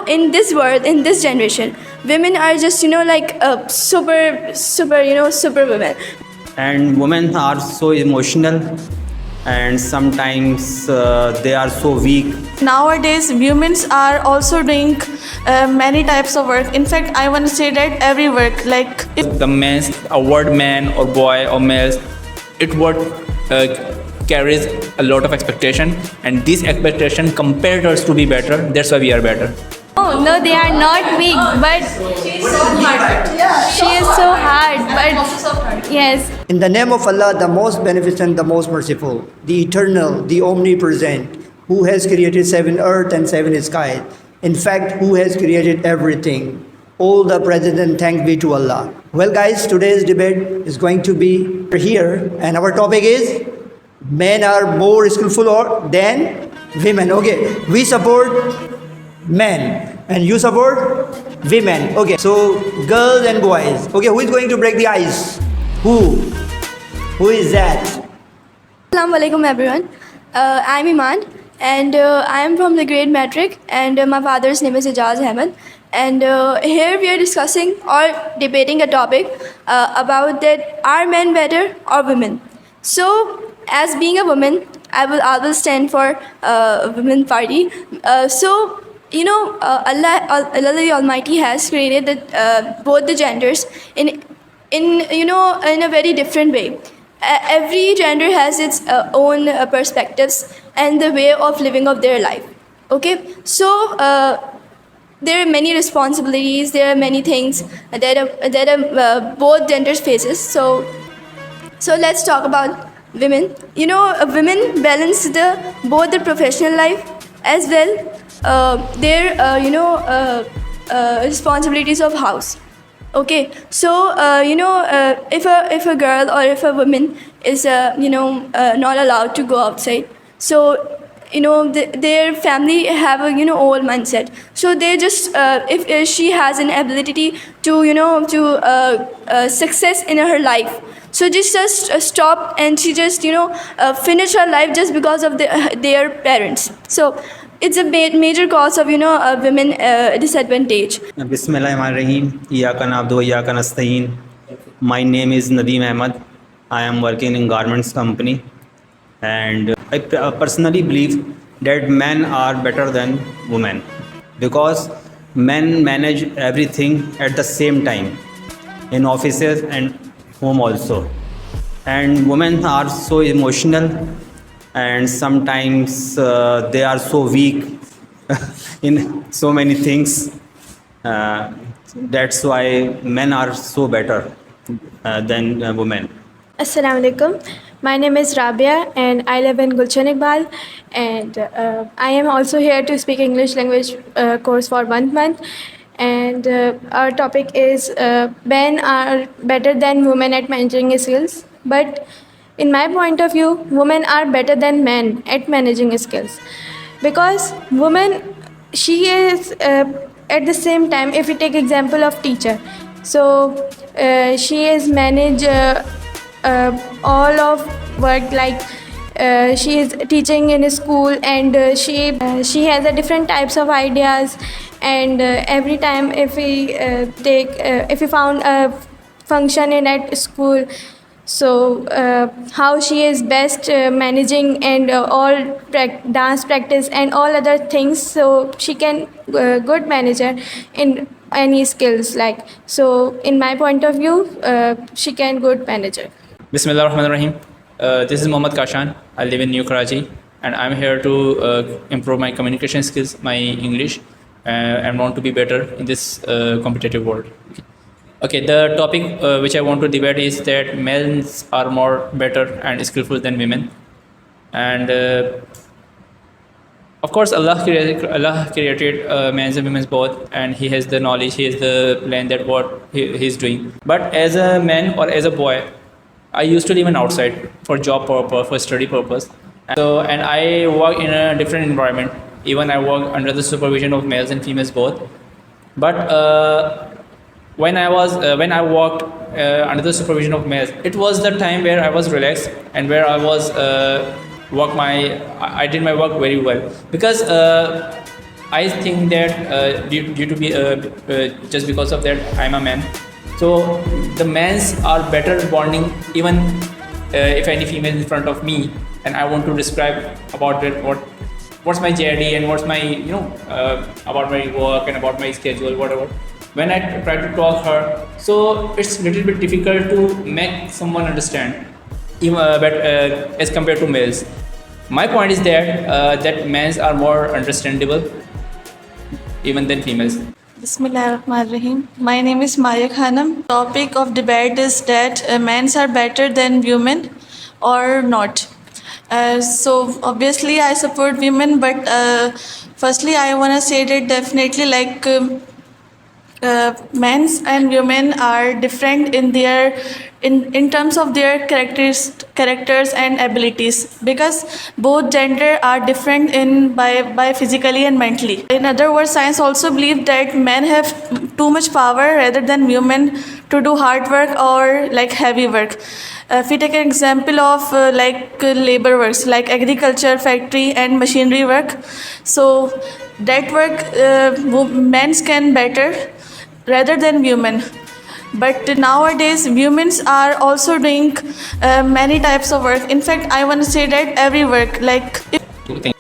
in this world, in this generation, women are just like super women. And women are so emotional, and sometimes they are so weak. Nowadays, women are also doing many types of work. In fact, I want to say that every work, like The man's, a word man or boy or males, it word carries a lot of expectation, and this expectation compelled us to be better. That's why we are better. Oh no, they are not weak, but she is so hard. But yes. In the name of Allah, the most beneficent, the most merciful, the eternal, the omnipresent, who has created 7 earth and 7 skies. In fact, who has created everything. All the praise and thanks be to Allah. Well guys, today's debate is going to be here, and our topic is men are more skillful than women. Okay, we support men and you support women. Okay, so girls and boys. Okay, who is going to break the ice? Who is that? Assalamu alaikum everyone. I'm Iman, and I am from the grade metric, and my father's name is Ijaz Ahmed. And here we are discussing or debating a topic about that, are men better or women? So as being a woman, I will stand for women party. Allah the Almighty has created both the genders in a very different way. Every gender has its own perspectives and the way of living of their life. Okay, so there are many responsibilities. There are many things that both genders faces. So let's talk about women. Women balance both the professional life as well their responsibilities of house. Okay, so if a girl or if a woman is not allowed to go outside, so their family have a old mindset. So they just if she has an ability to success in her life, so just stop, and she just finish her life just because of their parents. So it's a major cause of women disadvantage. Bismillahirrahmanirrahim. Iyaka na'budu wa iyaka nasta'in. My name is Nadeem Ahmed. I am working in garments company, and I personally believe that men are better than women, because men manage everything at the same time in offices and home also, and women are so emotional, and sometimes they are so weak in so many things. That's why men are so better than women. Assalamu alaikum. My name is Rabia and I live in Gulshan Iqbal, and I am also here to speak English language course for 1 month. And our topic is men are better than women at managing skills. But in my point of view, women are better than men at managing skills, because woman, she is at the same time, if we take example of teacher, so she is manage all of work, like she is teaching in a school, and she has a different types of ideas, and every time if we found a function in at school, so how she is best managing and all dance practice and all other things, so she can good manager in any skills, like, so in my point of view, she can good manager. Bismillah ar-Rahman ar-Rahim. This is Mohammad Kashan. I live in New Karachi, and I'm here to improve my communication skills, my English, and want to be better in this competitive world. Okay, the topic which I want to debate is that men are more better and skillful than women, and of course Allah created men and women both, and He has the knowledge, He has the plan that what He's doing. But as a man or as a boy, I used to live in outside for job purpose, for study purpose. And I work in a different environment. Even I work under the supervision of males and females both. But when I worked under the supervision of males, it was the time where I was relaxed and where I was I did my work very well, because I think that due to be just because of that I'm a man. So the men's are better bonding even if any female in front of me and I want to describe about it, what's my JD and what's my about my work and about my schedule, whatever. When I try to talk her, so it's a little bit difficult to make someone understand, even as compared to males. My point is that that men are more understandable even than females. Bismillahirrahmanirrahim. My name is Maya Khanam. Topic of debate is that men are better than women or not. So obviously I support women, but firstly I want to say that definitely men and women are different in their in terms of their characters and abilities, because both gender are different in by physically and mentally. In other words, science also believes that men have too much power rather than women to do hard work or like heavy work. If we take an example of labor works like agriculture, factory and machinery work, so that work men can better rather than women. But nowadays women are also doing many types of work. In fact, I want to say that every work, like Two things.